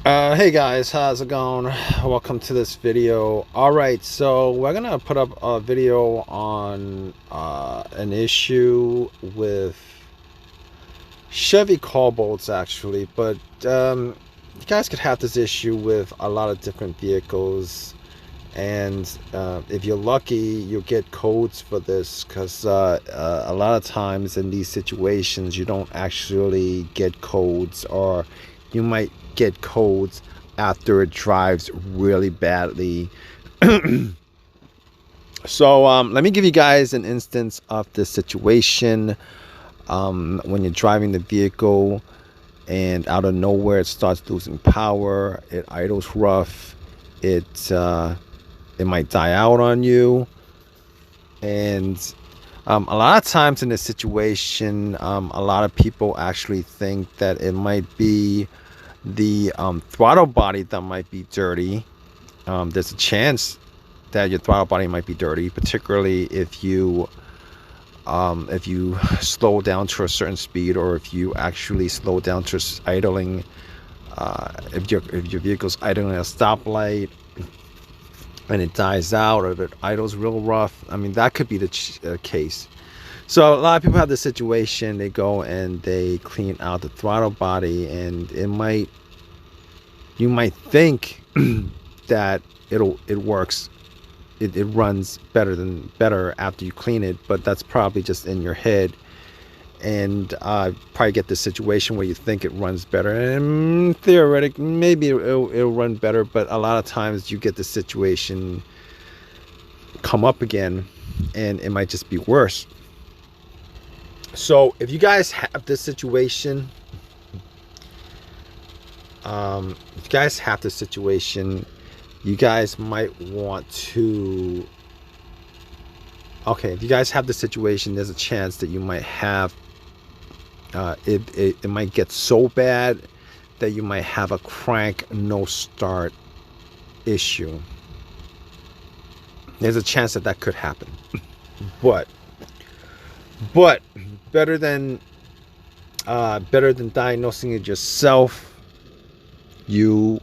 Hey guys, how's it going? Welcome to this video. Alright, so we're gonna put up a video on an issue with Chevy Cobalts actually, but you guys could have this issue with a lot of different vehicles, and if you're lucky you'll get codes for this, because a lot of times in these situations you don't actually get codes, or you might get codes after it drives really badly. So let me give you guys an instance of this situation. When you're driving the vehicle and out of nowhere it starts losing power, it idles rough, it might die out on you. And a lot of times in this situation, a lot of people actually think that it might be the throttle body that might be dirty. There's a chance that your throttle body might be dirty, particularly if you slow down to a certain speed, or if you actually slow down to idling. If your vehicle's idling at a stoplight and it dies out, or if it idles real rough, I mean, that could be the case. So a lot of people have this situation. They go and they clean out the throttle body, and you might think that it works, it runs better after you clean it, but that's probably just in your head. And probably get this situation where you think it runs better, and theoretically maybe it'll run better, but a lot of times you get the situation come up again and it might just be worse. So if you guys have this situation, you guys might want to, okay, if you guys have the situation, there's a chance that you might have it might get so bad that you might have a crank no start issue. There's a chance that that could happen. but better than diagnosing it yourself, you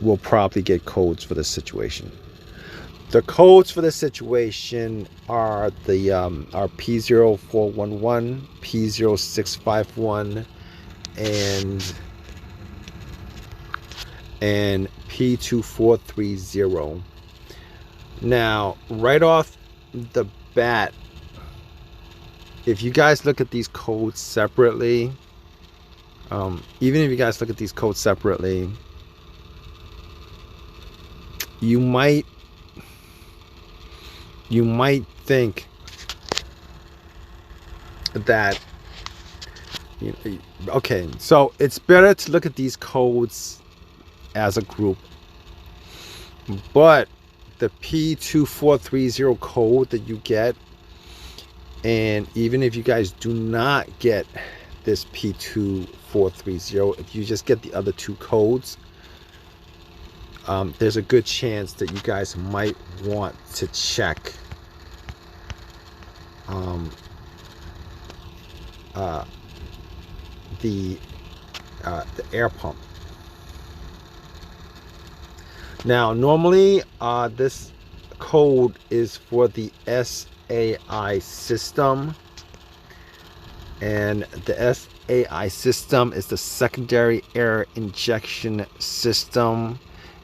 will probably get codes for this situation. The codes for this situation are the P0411, P0651, and P2430. Now, right off the bat, if you guys look at these codes separately, even if you guys look at these codes separately, you might think that, okay, so it's better to look at these codes as a group. But the P2430 code that you get, and even if you guys do not get this P2430, if you just get the other two codes, there's a good chance that you guys might want to check the air pump. Now, normally this code is for the SAI system, and the SAI system is the secondary air injection system,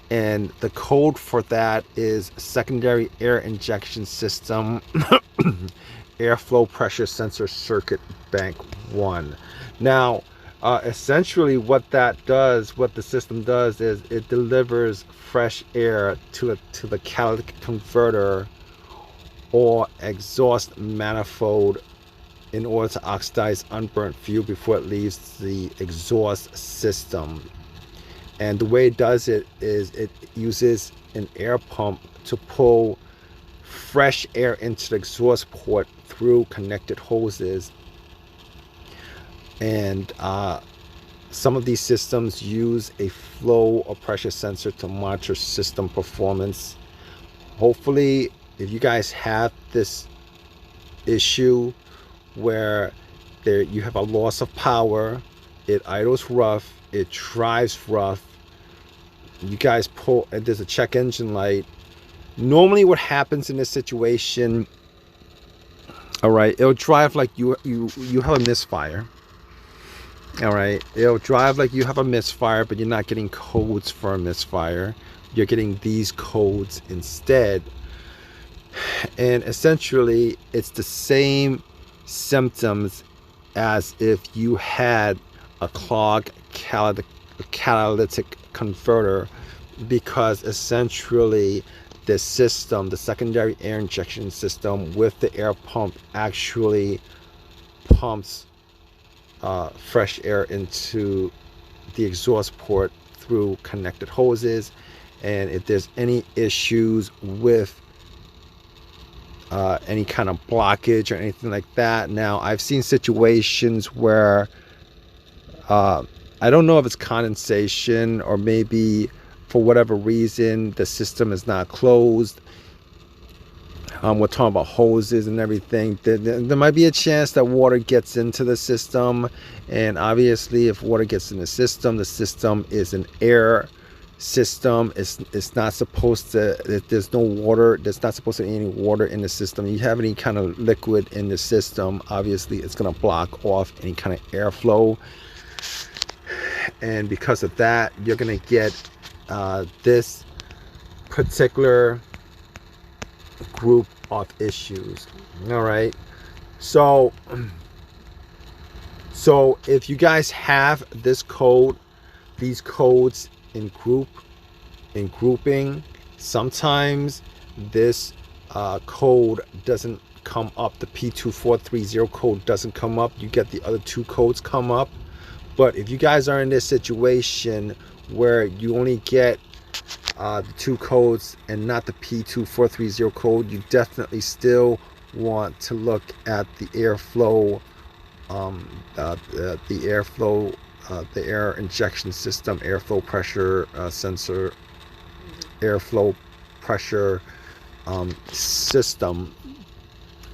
and the code for that is secondary air injection system airflow pressure sensor circuit bank 1. Now, essentially what the system does is it delivers fresh air to the catalytic converter or exhaust manifold in order to oxidize unburnt fuel before it leaves the exhaust system. And the way it does it is it uses an air pump to pull fresh air into the exhaust port through connected hoses. And some of these systems use a flow or pressure sensor to monitor system performance. Hopefully, if you guys have this issue where you have a loss of power it idles rough, it drives rough. You guys pull, and there's a check engine light. Normally what happens in this situation, all right, it'll drive like you have a misfire. All right, it'll drive like you have a misfire, but you're not getting codes for a misfire. You're getting these codes instead. And essentially, it's the same symptoms as if you had a clogged catalytic converter, because essentially the system, the secondary air injection system with the air pump, actually pumps fresh air into the exhaust port through connected hoses. And if there's any issues with any kind of blockage or anything like that, now I've seen situations where I don't know if it's condensation or maybe for whatever reason the system is not closed. We're talking about hoses and everything. There might be a chance that water gets into the system, and obviously if water gets in the system is an air system. It's not supposed to, if there's no water, there's not supposed to be any water in the system. You have any kind of liquid in the system, obviously it's going to block off any kind of airflow, and because of that you're going to get this particular group of issues. All right, so if you guys have this code, these codes in grouping, sometimes this code doesn't come up. The P2430 code doesn't come up. You get the other two codes come up. But if you guys are in this situation where you only get the two codes and not the P2430 code, you definitely still want to look at the airflow, the air injection system, airflow pressure sensor, airflow pressure system,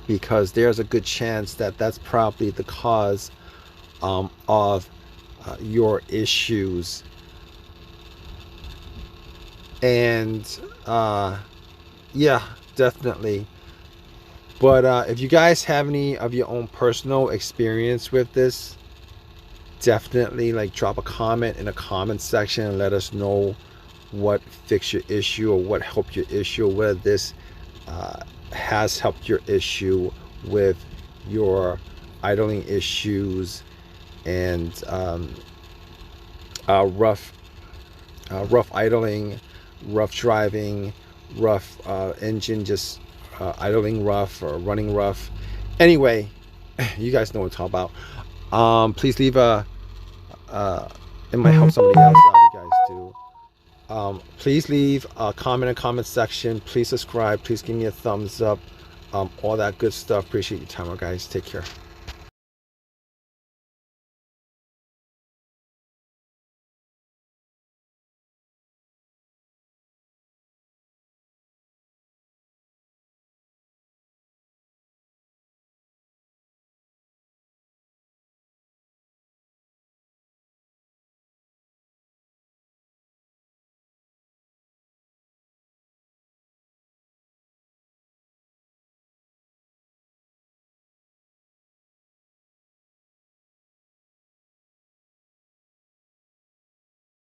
because there's a good chance that that's probably the cause of your issues. And yeah, definitely. But if you guys have any of your own personal experience with this, definitely like drop a comment in the comment section and let us know what fixed your issue or what helped your issue, or whether this has helped your issue with your idling issues and rough idling, rough driving, rough engine just idling rough or running rough. Anyway, you guys know what I'm talking about. Please leave a it might help somebody else out, you guys do. Please leave a comment in the comment section. Please subscribe. Please give me a thumbs up. All that good stuff. Appreciate your time, guys. Take care.